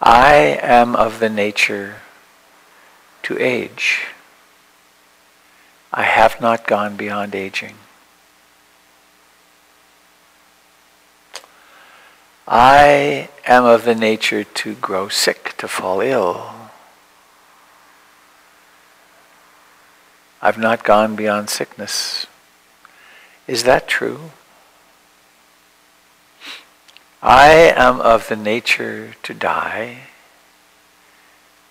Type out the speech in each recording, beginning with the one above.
I am of the nature to age. I have not gone beyond aging. I am of the nature to grow sick, to fall ill. I've not gone beyond sickness. Is that true? I am of the nature to die.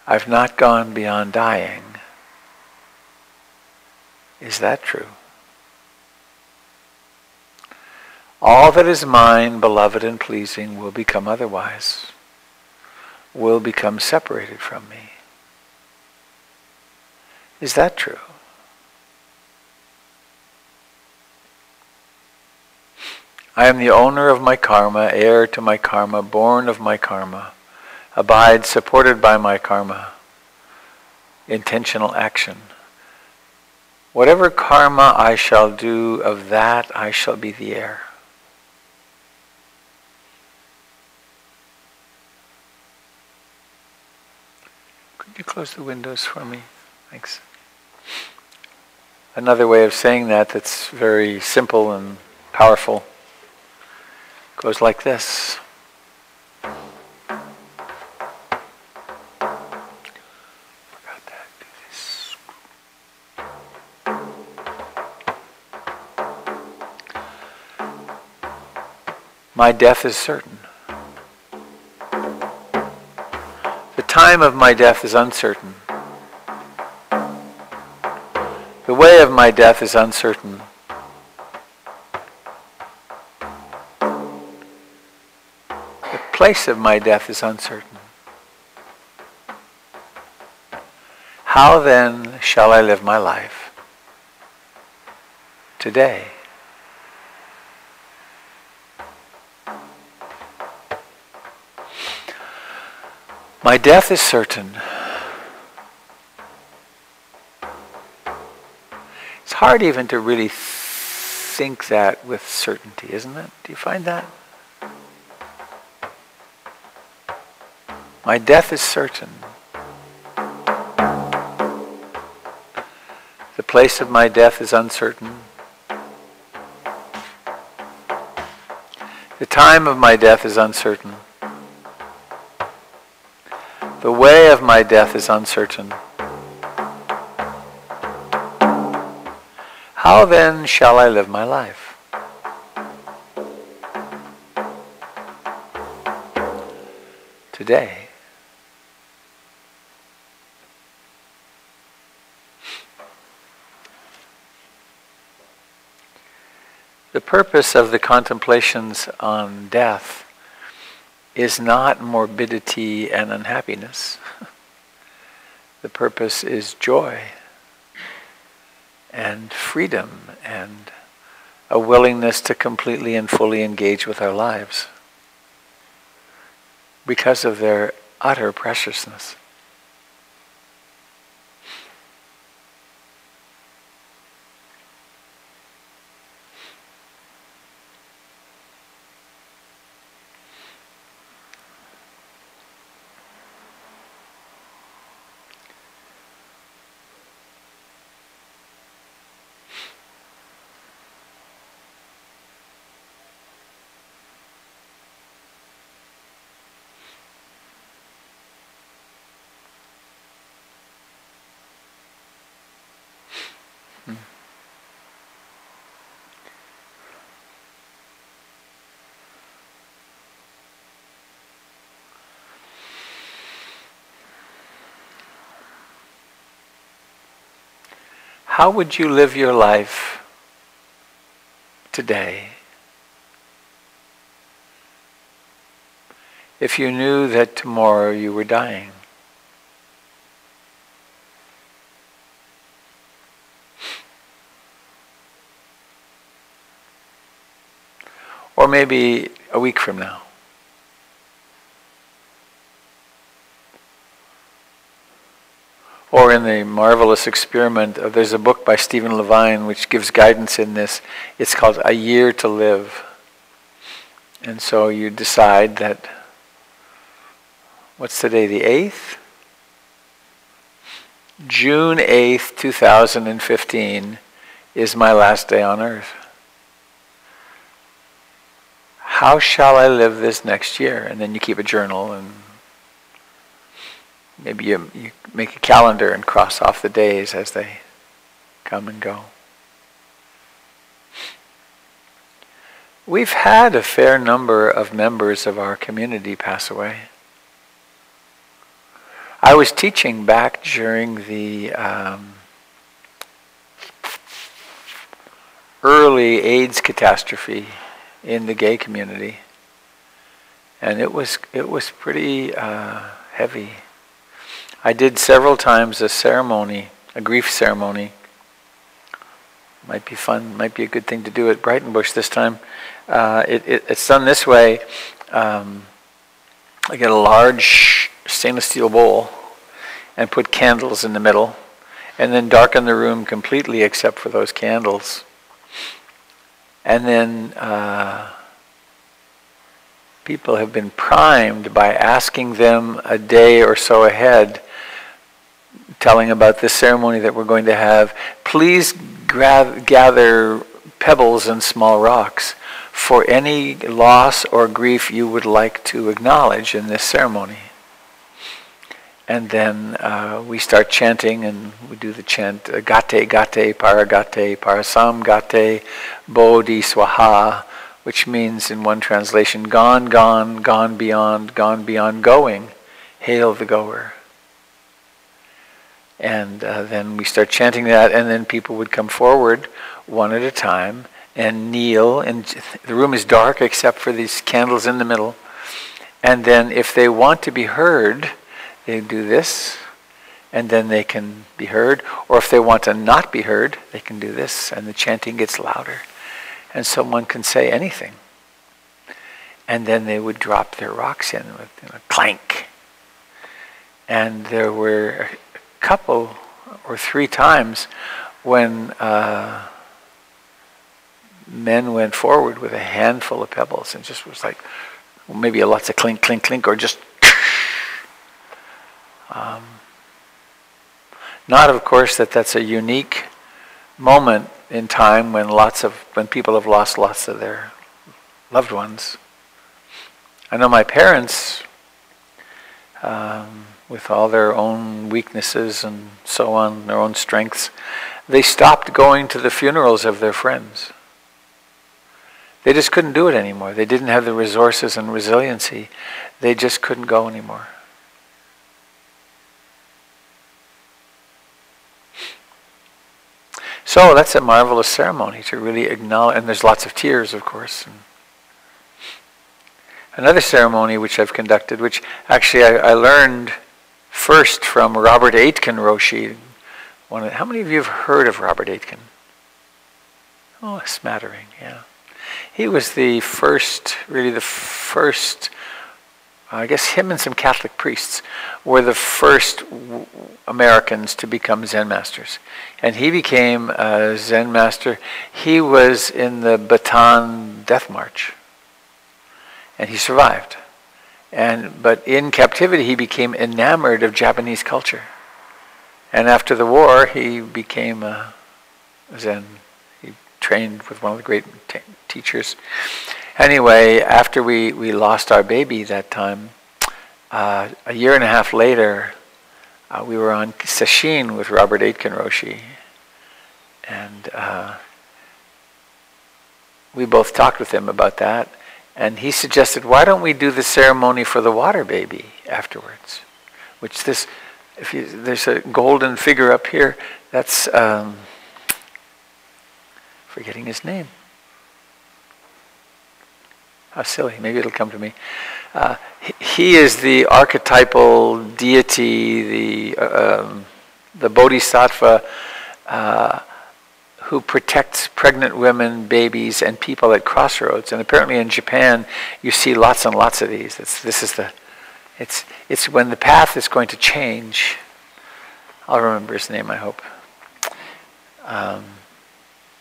I've not gone beyond dying. Is that true? All that is mine, beloved and pleasing, will become otherwise, will become separated from me. Is that true? I am the owner of my karma, heir to my karma, born of my karma, abide supported by my karma, intentional action. Whatever karma I shall do, of that I shall be the heir. Could you close the windows for me? Thanks. Another way of saying that that's very simple and powerful goes like this. Forgot that. Do this. My death is certain. The time of my death is uncertain. The way of my death is uncertain. The place of my death is uncertain. How then shall I live my life? Today. My death is certain. It's hard even to really think that with certainty, isn't it? Do you find that? My death is certain. The place of my death is uncertain. The time of my death is uncertain. The way of my death is uncertain. How then shall I live my life? Today. The purpose of the contemplations on death is not morbidity and unhappiness. The purpose is joy and freedom and a willingness to completely and fully engage with our lives because of their utter preciousness. How would you live your life today if you knew that tomorrow you were dying? Or maybe a week from now. Or in the marvelous experiment, there's a book by Stephen Levine which gives guidance in this. It's called A Year to Live. And so you decide that what's today, the 8th? June 8th, 2015 is my last day on earth. How shall I live this next year? And then you keep a journal, and maybe you make a calendar and cross off the days as they come and go. We've had a fair number of members of our community pass away. I was teaching back during the early AIDS catastrophe in the gay community, and it was pretty heavy. I did several times a ceremony, a grief ceremony. Might be fun, might be a good thing to do at Breitenbush this time. It's done this way. I get a large stainless steel bowl and put candles in the middle, and then darken the room completely except for those candles. And then people have been primed by asking them a day or so ahead, telling about this ceremony that we're going to have. Please gather pebbles and small rocks for any loss or grief you would like to acknowledge in this ceremony. And then we start chanting, and we do the chant, Gate, Gate, Paragate, Parasam Gate, Bodhi Swaha, which means in one translation, gone, gone, gone beyond, going, hail the goer. And then we start chanting that, and then people would come forward one at a time and kneel, and the room is dark except for these candles in the middle. And then if they want to be heard, they do this, and then they can be heard. Or if they want to not be heard, they can do this, and the chanting gets louder. And someone can say anything. And then they would drop their rocks in with a clank. And there were a couple or 3 times when men went forward with a handful of pebbles and just was like, maybe lots of clink, clink, clink, or just not, of course, that's a unique moment in time when people have lost lots of their loved ones. I know my parents, with all their own weaknesses and so on, their own strengths, they stopped going to the funerals of their friends. They just couldn't do it anymore. They didn't have the resources and resiliency. They just couldn't go anymore. So that's a marvelous ceremony to really acknowledge, and there's lots of tears, of course. And another ceremony which I've conducted, which actually I learned first from Robert Aitken Roshi. How many of you have heard of Robert Aitken? Oh, a smattering, yeah. He was the first, I guess him and some Catholic priests were the first Americans to become Zen masters. And he became a Zen master. He was in the Bataan Death March. And he survived. But in captivity, he became enamored of Japanese culture. And after the war, he became a Zen. He trained with one of the great teachers. Anyway, after we lost our baby that time, a year and a half later, we were on sesshin with Robert Aitken Roshi. And we both talked with him about that. And he suggested, why don't we do the ceremony for the water baby afterwards? Which there's a golden figure up here. That's, forgetting his name. How silly, maybe it'll come to me. He is the archetypal deity, the bodhisattva who protects pregnant women, babies, and people at crossroads. And apparently in Japan, you see lots and lots of these. It's when the path is going to change. I'll remember his name, I hope.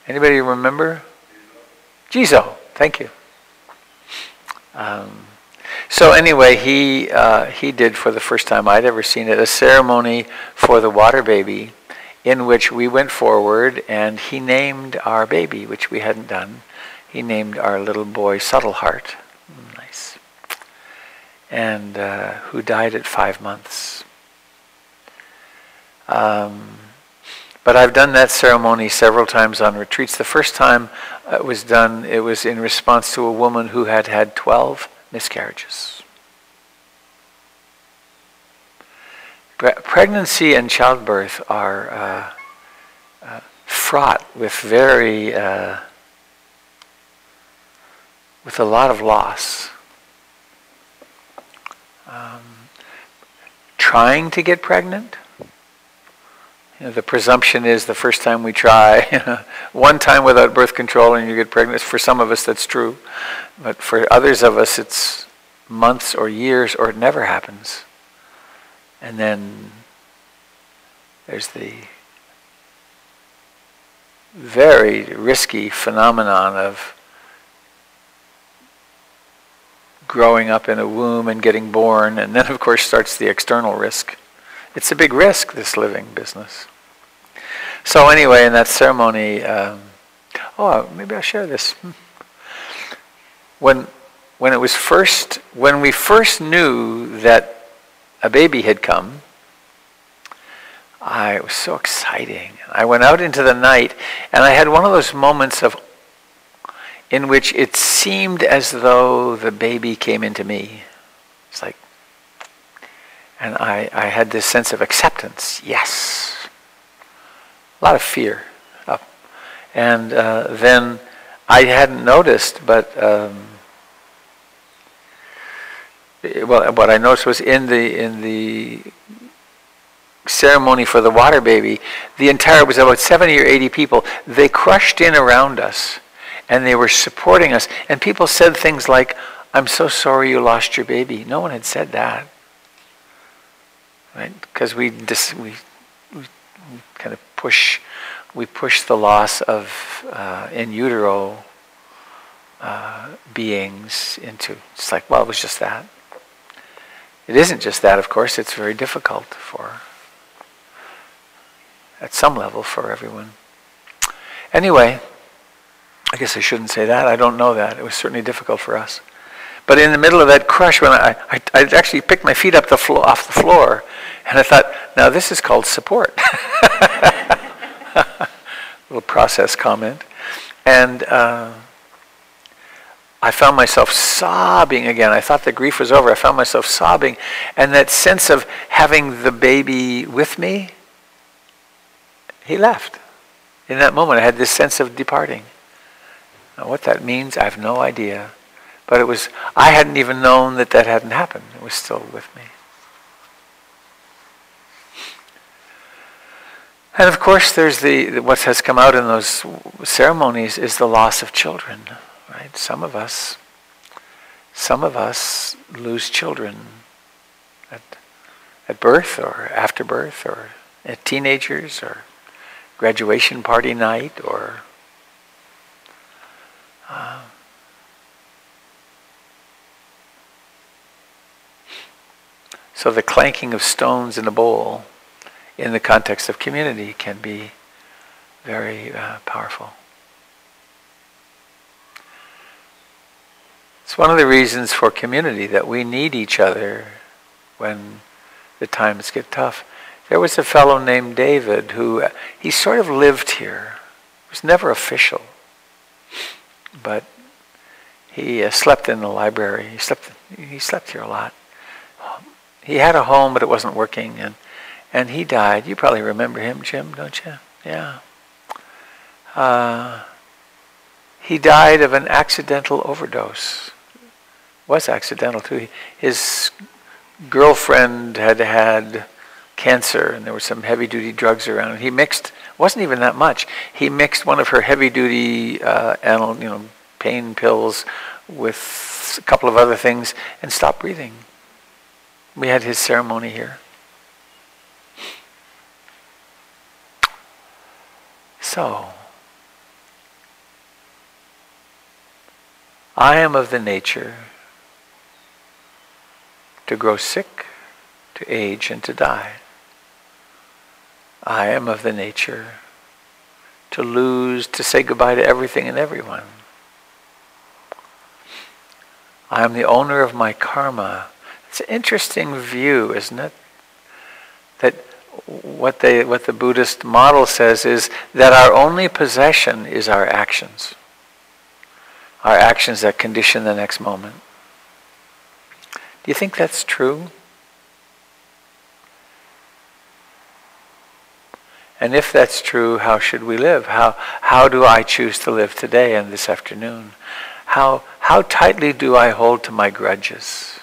Anybody remember? Jizo, thank you. So anyway, he did for the first time I'd ever seen it, a ceremony for the water baby in which we went forward and he named our baby, which we hadn't done. He named our little boy Subtle Heart. Nice. And who died at 5 months. But I've done that ceremony several times on retreats. The first time it was done, it was in response to a woman who had had 12 miscarriages. Pregnancy and childbirth are fraught with with a lot of loss. Trying to get pregnant, the presumption is the first time we try, one time without birth control and you get pregnant. For some of us that's true, but for others of us it's months or years or it never happens. And then there's the very risky phenomenon of growing up in a womb and getting born, and then of course starts the external risk. It's a big risk, this living business. So anyway, in that ceremony, maybe I'll share this. When we first knew that a baby had come, it was so exciting. I went out into the night and I had one of those moments in which it seemed as though the baby came into me. It's like, and I had this sense of acceptance. Yes. A lot of fear up. And then I hadn't noticed, but what I noticed was in the ceremony for the water baby, it was about 70 or 80 people. They crushed in around us and they were supporting us. And people said things like, "I'm so sorry you lost your baby." No one had said that. Right? Because we kind of push the loss of in utero beings into, it's like, well, it was just that. It isn't just that, of course. It's very difficult at some level for everyone. Anyway, I guess I shouldn't say that. I don't know that. It was certainly difficult for us. But in the middle of that crush, when I actually picked my feet off the floor, and I thought, now this is called support. Little process comment. And I found myself sobbing again. I thought the grief was over. I found myself sobbing. And that sense of having the baby with me, he left. In that moment, I had this sense of departing. Now, what that means, I have no idea. But I hadn't even known that hadn't happened. It was still with me. And of course, there's what has come out in those ceremonies is the loss of children. Right? Some of us lose children at birth or after birth or at teenagers or graduation party night or so the clanking of stones in a bowl in the context of community can be very powerful. It's one of the reasons for community that we need each other when the times get tough. There was a fellow named David who, he sort of lived here. It was never official. But he slept in the library. He slept here a lot. He had a home, but it wasn't working, and he died. You probably remember him, Jim, don't you? Yeah. He died of an accidental overdose. Was accidental too. His girlfriend had cancer, and there were some heavy-duty drugs around. And he mixed, wasn't even that much. He mixed one of her heavy-duty pain pills with a couple of other things and stopped breathing. We had his ceremony here. So, I am of the nature to grow sick, to age, and to die. I am of the nature to lose, to say goodbye to everything and everyone. I am the owner of my karma. It's an interesting view, isn't it? That what the Buddhist model says is that our only possession is our actions. Our actions that condition the next moment. Do you think that's true? And if that's true, how should we live? How do I choose to live today and this afternoon? How tightly do I hold to my grudges?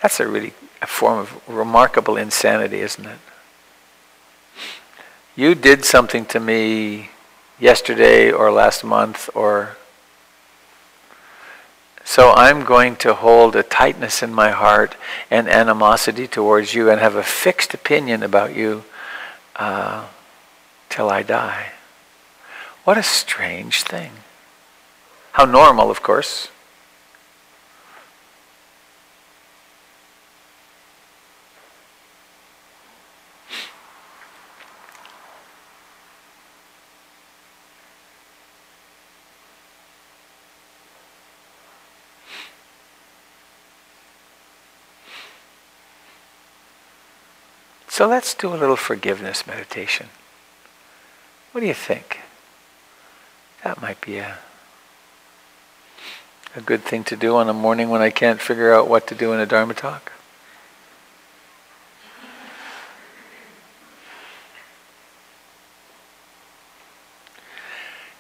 That's a form of remarkable insanity, isn't it? You did something to me yesterday or last month, so I'm going to hold a tightness in my heart and animosity towards you and have a fixed opinion about you till I die. What a strange thing. How normal, of course. So let's do a little forgiveness meditation. What do you think? That might be a good thing to do on a morning when I can't figure out what to do in a Dharma talk.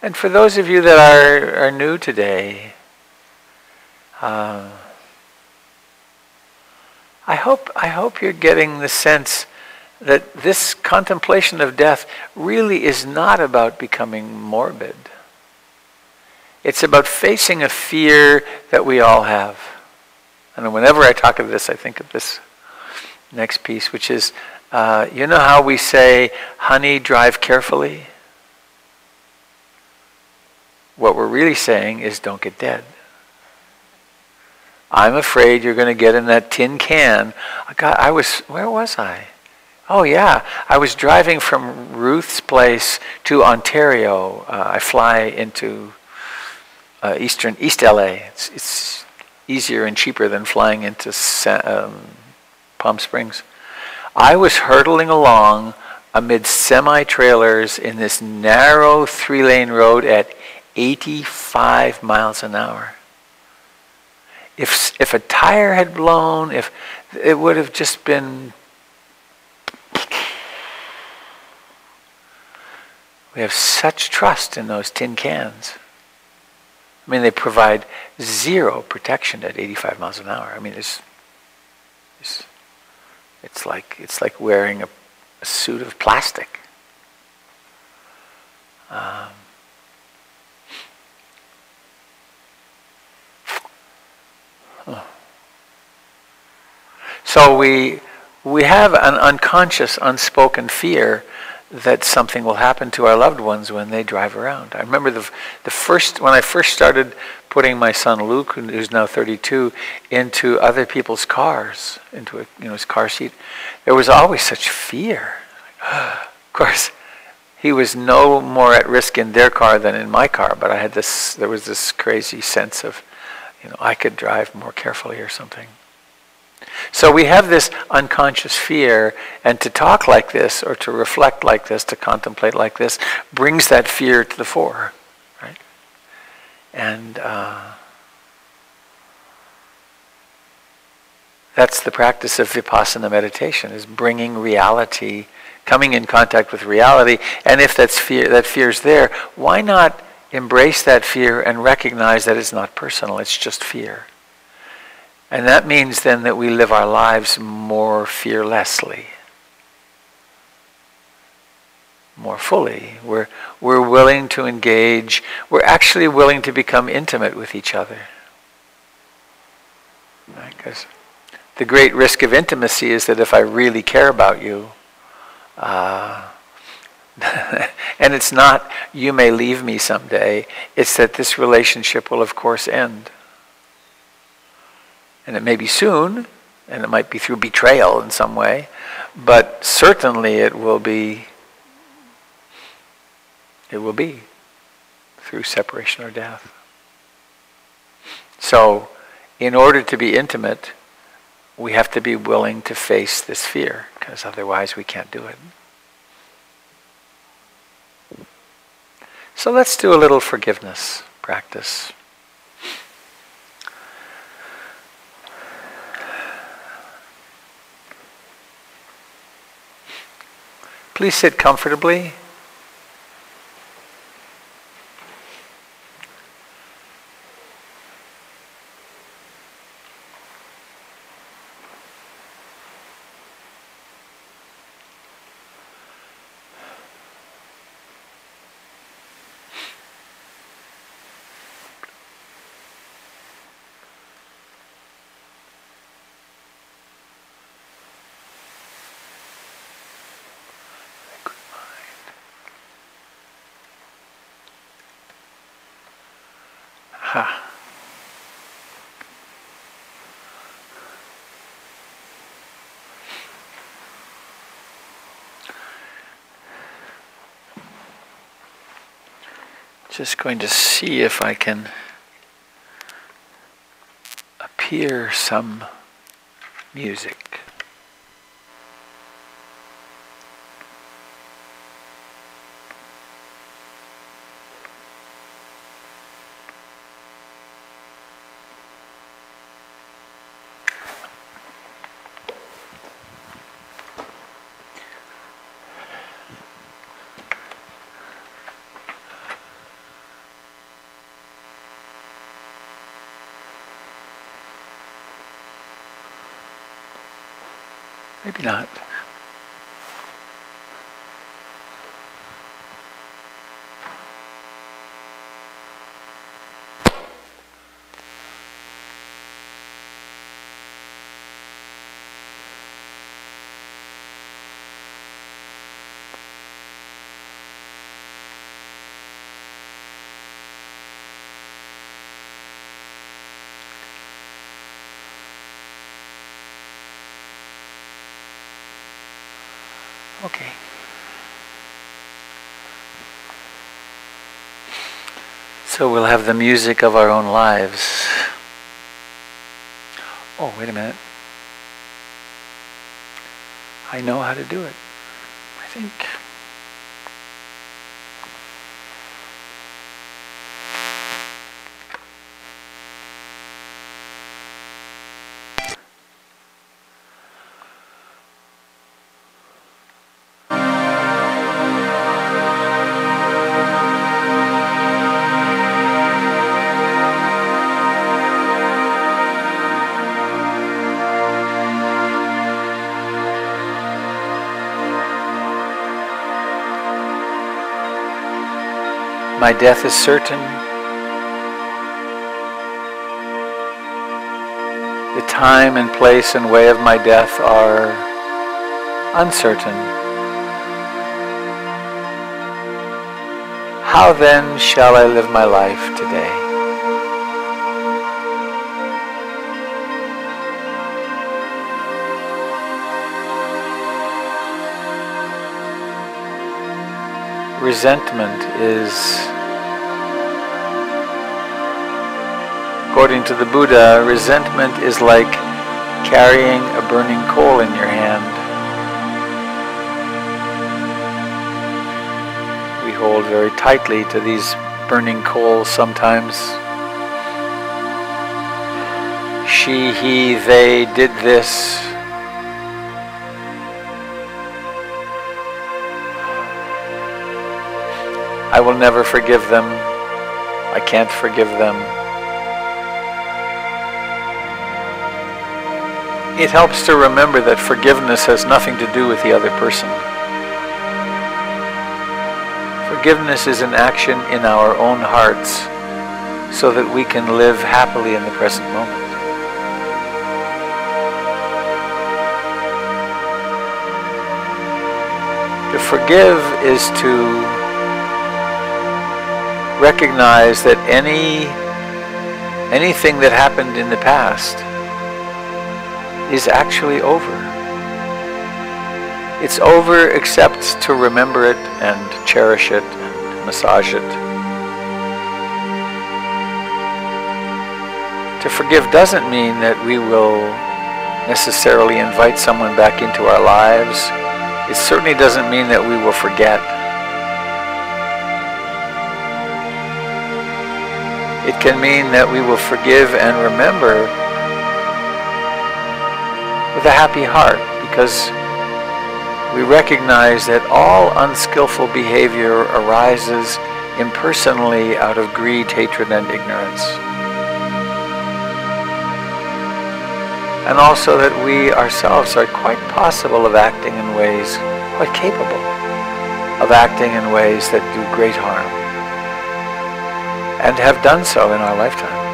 And for those of you that are new today, I hope you're getting the sense that this contemplation of death really is not about becoming morbid. It's about facing a fear that we all have. And whenever I talk of this, I think of this next piece, which is, you know how we say, honey, drive carefully? What we're really saying is, don't get dead. I'm afraid you're going to get in that tin can. Where was I? Oh yeah, I was driving from Ruth's place to Ontario. I fly into East LA. It's easier and cheaper than flying into Palm Springs. I was hurtling along amid semi-trailers in this narrow 3-lane road at 85 miles an hour. If a tire had blown, if it would have just been... We have such trust in those tin cans. I mean, they provide zero protection at 85 miles an hour. I mean, it's like wearing a suit of plastic. So we have an unconscious, unspoken fear that something will happen to our loved ones when they drive around. I remember when I first started putting my son Luke, who's now 32, into other people's cars, into his car seat. There was always such fear. Of course, he was no more at risk in their car than in my car, but there was this crazy sense of, I could drive more carefully or something. So we have this unconscious fear, and to talk like this, or to reflect like this, to contemplate like this, brings that fear to the fore, right? And that's the practice of Vipassana meditation, is bringing reality, coming in contact with reality. And if that fear's there, why not embrace that fear and recognize that it's not personal, it's just fear. And that means then that we live our lives more fearlessly, more fully. We're willing to engage. We're actually willing to become intimate with each other. Because the great risk of intimacy is that if I really care about you, and it's not, you may leave me someday, it's that this relationship will of course end. And it may be soon, and it might be through betrayal in some way, but certainly it will be through separation or death. So, in order to be intimate, we have to be willing to face this fear, because otherwise we can't do it. So let's do a little forgiveness practice. Please sit comfortably. Just going to see if I can appear some music. Maybe not. Okay. So we'll have the music of our own lives. Oh, wait a minute. I know how to do it, I think. My death is certain. The time and place and way of my death are uncertain. How then shall I live my life today? Resentment is, according to the Buddha, resentment is like carrying a burning coal in your hand. We hold very tightly to these burning coals sometimes. She, he, they did this. I will never forgive them. I can't forgive them. It helps to remember that forgiveness has nothing to do with the other person. Forgiveness is an action in our own hearts so that we can live happily in the present moment. To forgive is to recognize that anything that happened in the past is actually over. It's over except to remember it and cherish it and massage it. To forgive doesn't mean that we will necessarily invite someone back into our lives. It certainly doesn't mean that we will forget. It can mean that we will forgive and remember with a happy heart, because we recognize that all unskillful behavior arises impersonally out of greed, hatred, and ignorance. And also that we ourselves are quite possible of acting in ways, quite capable of acting in ways that do great harm, and have done so in our lifetime.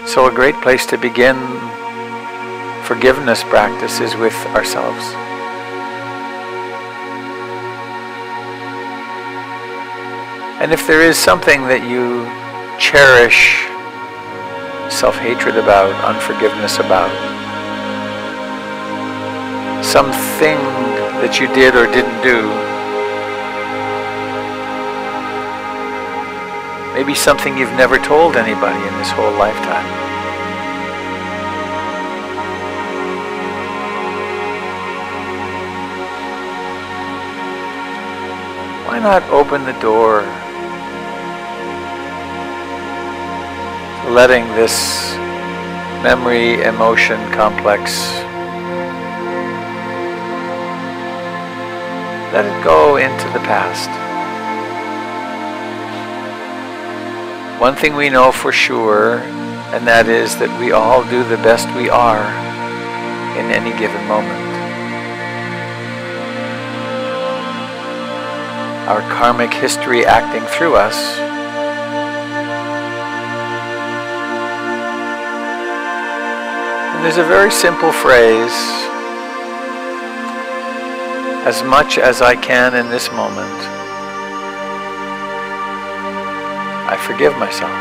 So a great place to begin forgiveness practice is with ourselves. And if there is something that you cherish self-hatred about, unforgiveness about, something that you did or didn't do, maybe something you've never told anybody in this whole lifetime, why not open the door to letting this memory, emotion complex, let it go into the past. One thing we know for sure, and that is that we all do the best we are in any given moment. Our karmic history acting through us and there's a very simple phrase: as much as I can in this moment, I forgive myself.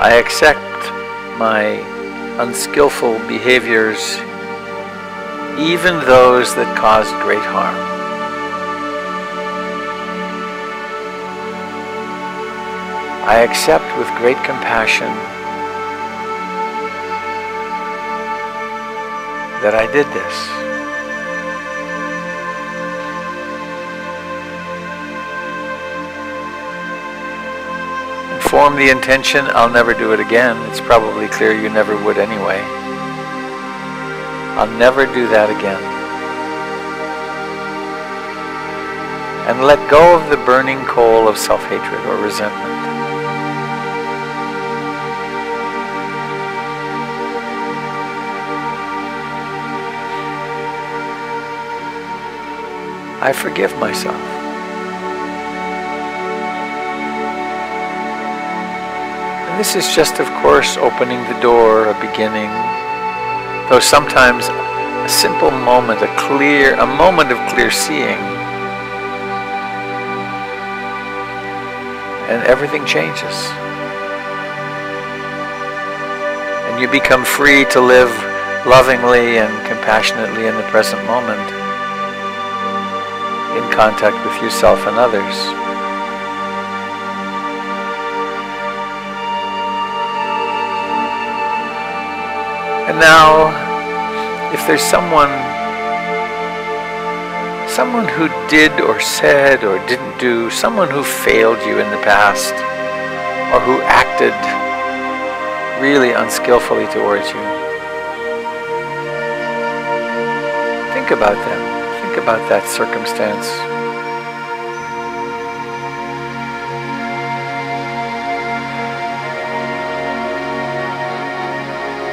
I accept my unskillful behaviors, even those that caused great harm. I accept with great compassion that I did this. And form the intention, I'll never do it again. It's probably clear you never would anyway. I'll never do that again. And let go of the burning coal of self-hatred or resentment. I forgive myself. And this is just, of course, opening the door, a beginning. Though sometimes a simple moment, a moment of clear seeing, and everything changes. And you become free to live lovingly and compassionately in the present moment, in contact with yourself and others. And now, if there's someone who did or said or didn't do, someone who failed you in the past, or who acted really unskillfully towards you, think about them. Think about that circumstance.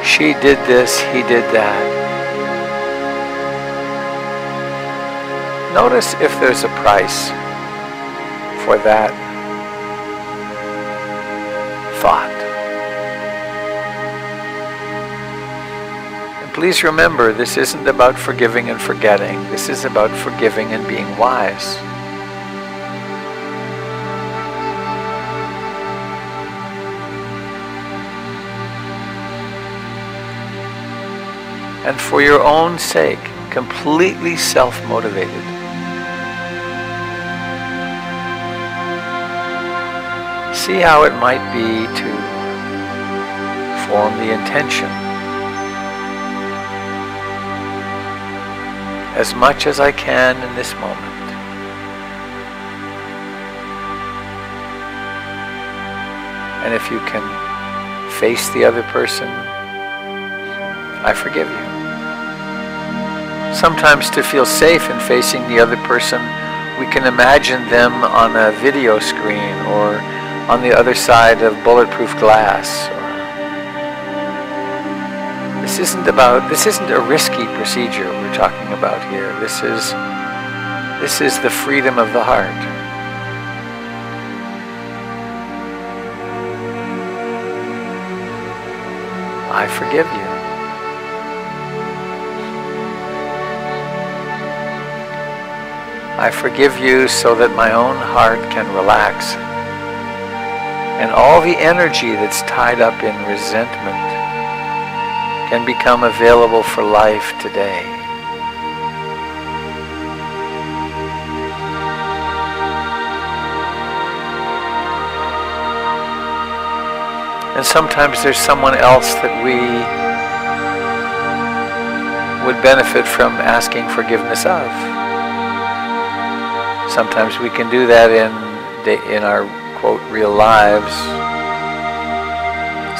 She did this, he did that. Notice if there's a price for that thought. And please remember, this isn't about forgiving and forgetting. This is about forgiving and being wise. and for your own sake, completely self-motivated. See how it might be to form the intention, as much as I can in this moment, and if you can face the other person, I forgive you. Sometimes to feel safe in facing the other person, we can imagine them on a video screen or on the other side of bulletproof glass. This isn't a risky procedure we're talking about here. This is the freedom of the heart. I forgive you. I forgive you so that my own heart can relax, and all the energy that's tied up in resentment can become available for life today. And sometimes there's someone else that we would benefit from asking forgiveness of. Sometimes we can do that in our, quote, real lives.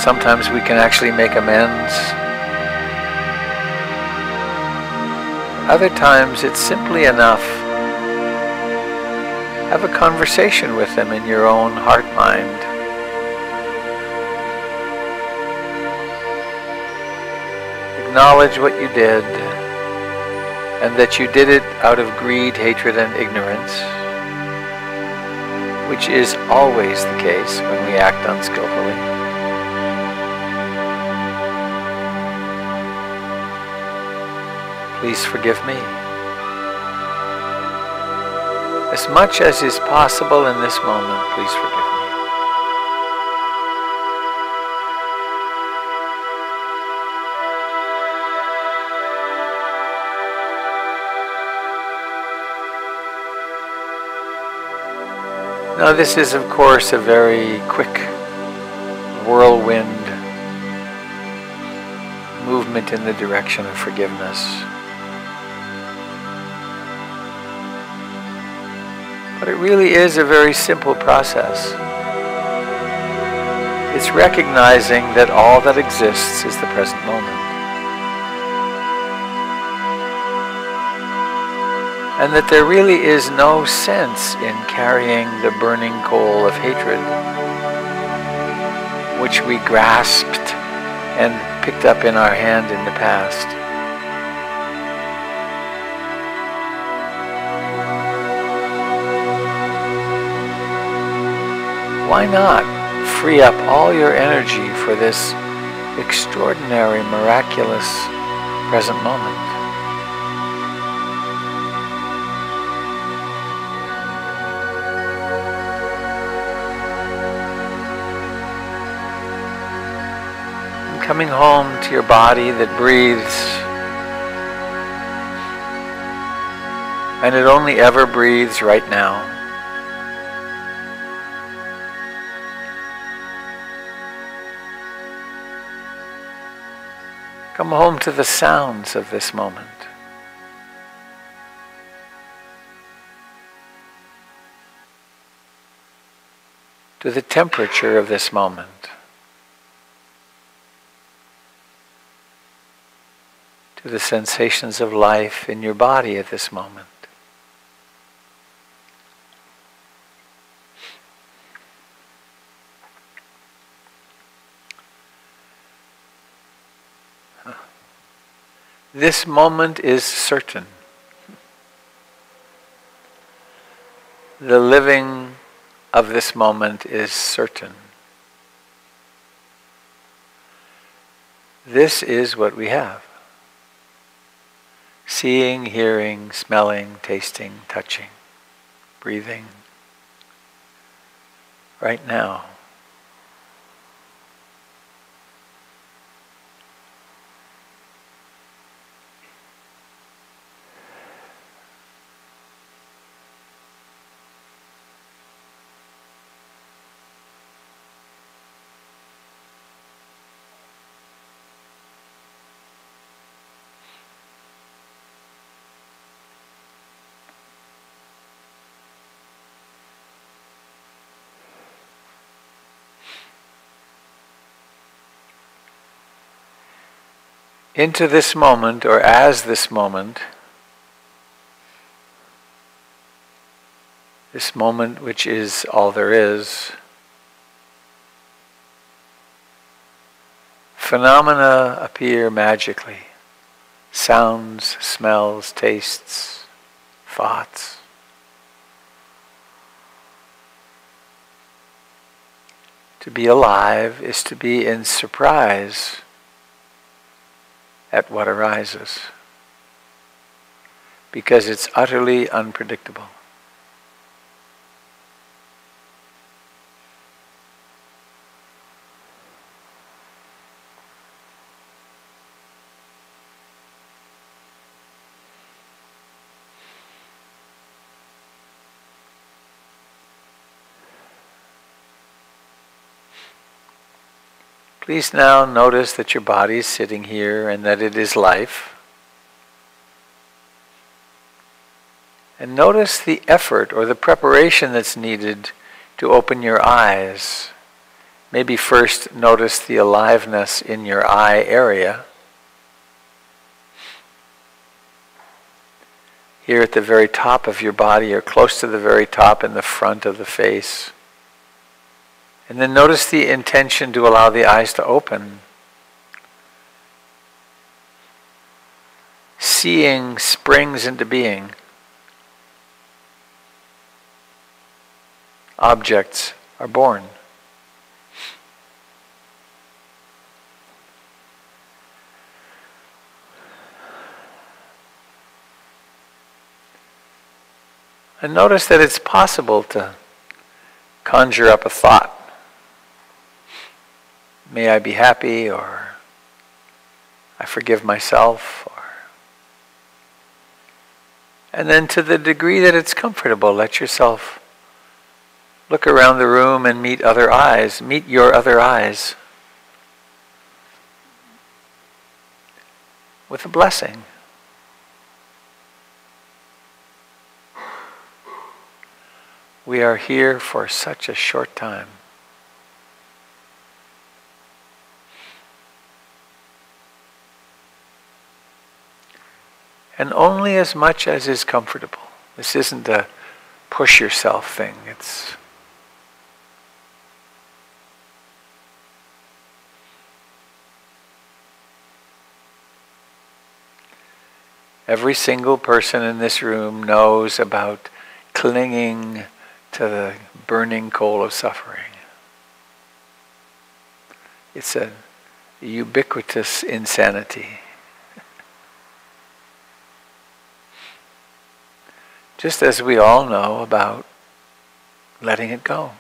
Sometimes we can actually make amends. Other times it's simply enough. Have a conversation with them in your own heart-mind. Acknowledge what you did, and that you did it out of greed, hatred, and ignorance, which is always the case when we act unskillfully. Please forgive me. As much as is possible in this moment, please forgive me. Now this is, of course, a very quick whirlwind movement in the direction of forgiveness. But it really is a very simple process. It's recognizing that all that exists is the present moment. And that there really is no sense in carrying the burning coal of hatred, which we grasped and picked up in our hand in the past. Why not free up all your energy for this extraordinary, miraculous present moment? Coming home to your body that breathes, and it only ever breathes right now. Come home to the sounds of this moment. To the temperature of this moment. To the sensations of life in your body at this moment. This moment is certain. The living of this moment is certain. This is what we have. Seeing, hearing, smelling, tasting, touching, breathing. Right now. into this moment, or as this moment which is all there is, phenomena appear magically. Sounds, smells, tastes, thoughts. To be alive is to be in surprise at what arises, because it's utterly unpredictable. Please now notice that your body is sitting here and that it is life. And notice the effort or the preparation that's needed to open your eyes. Maybe first notice the aliveness in your eye area. Here at the very top of your body, or close to the very top in the front of the face. And then notice the intention to allow the eyes to open. Seeing springs into being. Objects are born. And notice that it's possible to conjure up a thought. May I be happy, or I forgive myself, and then to the degree that it's comfortable, let yourself look around the room and meet other eyes, meet your other eyes with a blessing. We are here for such a short time. And only as much as is comfortable. This isn't a push yourself thing. It's every single person in this room knows about clinging to the burning coal of suffering. It's a ubiquitous insanity. Just as we all know about letting it go.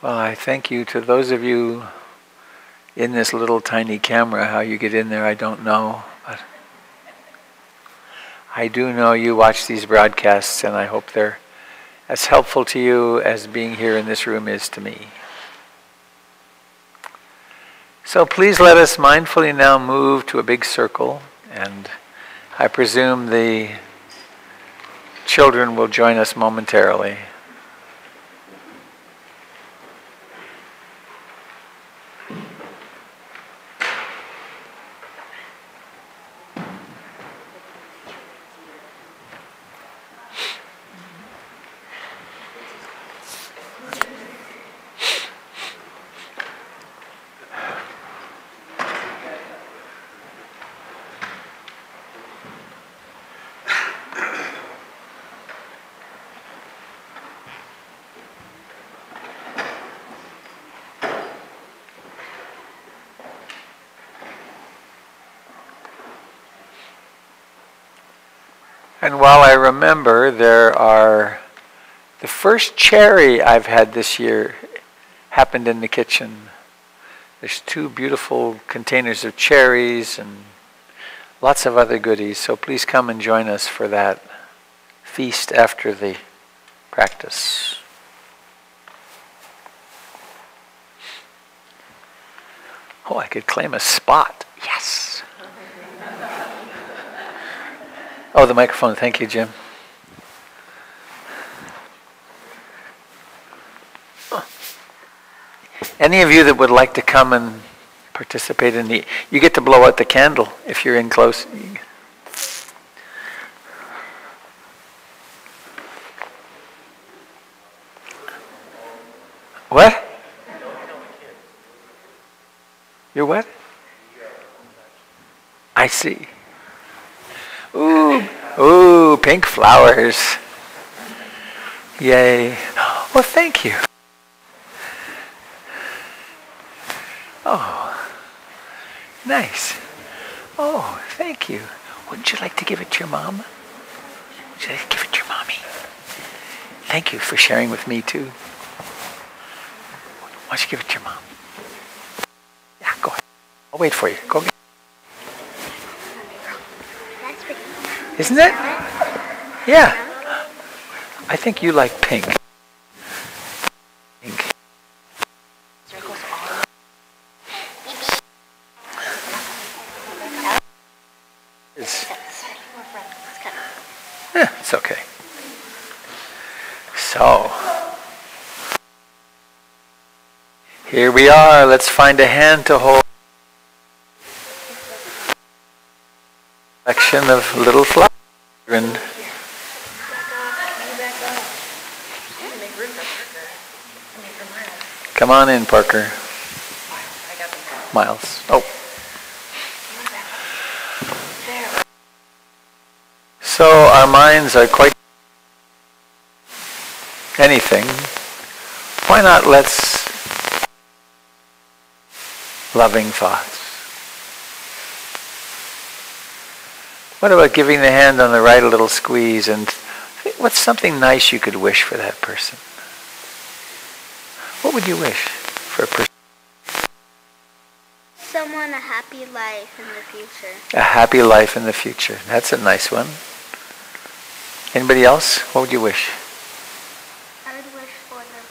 Well, I thank you to those of you in this little tiny camera. How you get in there, I don't know. But I do know you watch these broadcasts, and I hope they're as helpful to you as being here in this room is to me. So please let us mindfully now move to a big circle, and I presume the children will join us momentarily. And while I remember, the first cherry I've had this year happened in the kitchen. There's 2 beautiful containers of cherries and lots of other goodies. So please come and join us for that feast after the practice. Oh, I could claim a spot. Yes. Oh, the microphone. Thank you, Jim. Any of you that would like to come and participate in the, you get to blow out the candle if you're in close. What? You're what? I see. Ooh, ooh, pink flowers. Yay. Well, thank you. Oh, nice. Oh, thank you. Wouldn't you like to give it to your mom? Would you like to give it to your mommy? Thank you for sharing with me too. Why don't you give it to your mom? Yeah, go ahead. I'll wait for you. Go get it. Isn't it? Yeah. I think you like pink. Pink. Yeah, it's okay. So, here we are. Let's find a hand to hold. Collection of little flowers. Come on in, Parker. Miles. Oh. So our minds are quite anything. Why not let's loving thoughts? What about giving the hand on the right a little squeeze and what's something nice you could wish for that person? What would you wish for a person? Someone a happy life in the future. A happy life in the future. That's a nice one. Anybody else? What would you wish? I would wish for the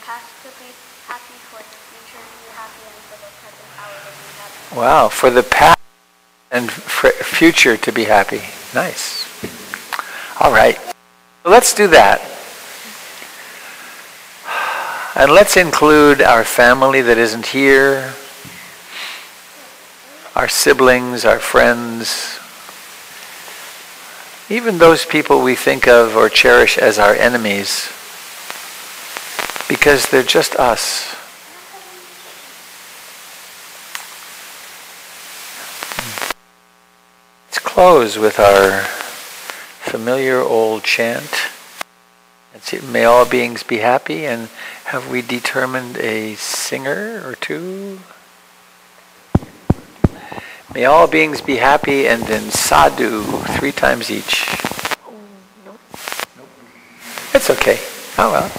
past to be happy, for the future to be happy, and for the present hour to be happy. Wow, for the past and future to be happy. Nice. All right. Let's do that. And let's include our family that isn't here, our siblings, our friends, even those people we think of or cherish as our enemies, because they're just us. Let's close with our familiar old chant. That's it. May all beings be happy. And have we determined a singer or two? May all beings be happy, and then sadhu 3 times each. Oh, nope. It's okay. Oh well.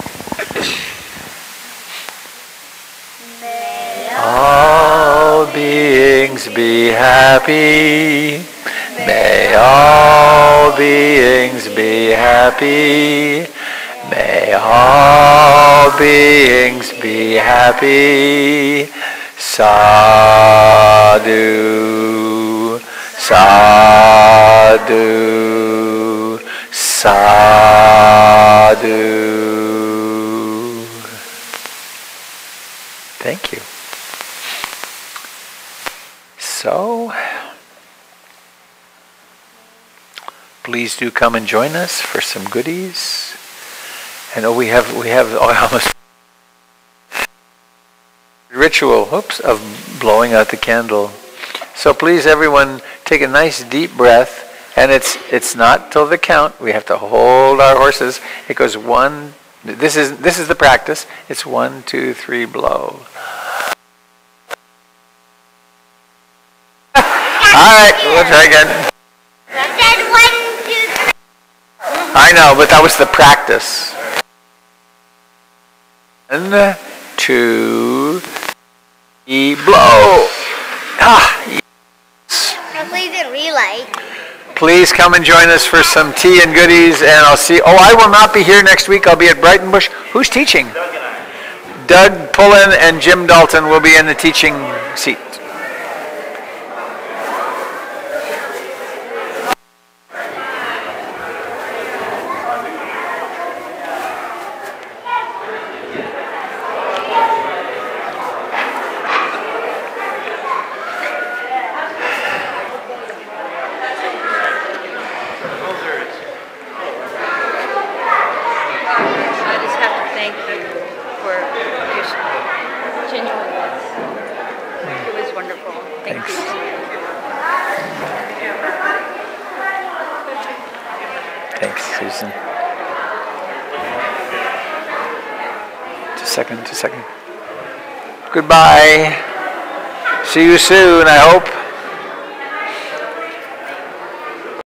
May all beings be happy. May all beings be happy. May all beings be happy. Sadhu, sadhu, sadhu. Thank you. So, please do come and join us for some goodies. And we have almost ritual, of blowing out the candle. So please, everyone, take a nice deep breath. And it's not till the count. We have to hold our horses. It goes 1. This is the practice. It's 1, 2, 3, blow. All right, we'll try again. I said 1, 2, 3. I know, but that was the practice. 1, 2. Blow. Please didn't relight. Please come and join us for some tea and goodies, and I'll see. Oh, I will not be here next week. I'll be at Brighton Bush. Who's teaching? Doug Pullen and Jim Dalton will be in the teaching seat. Just a second. Goodbye. See you soon, I hope.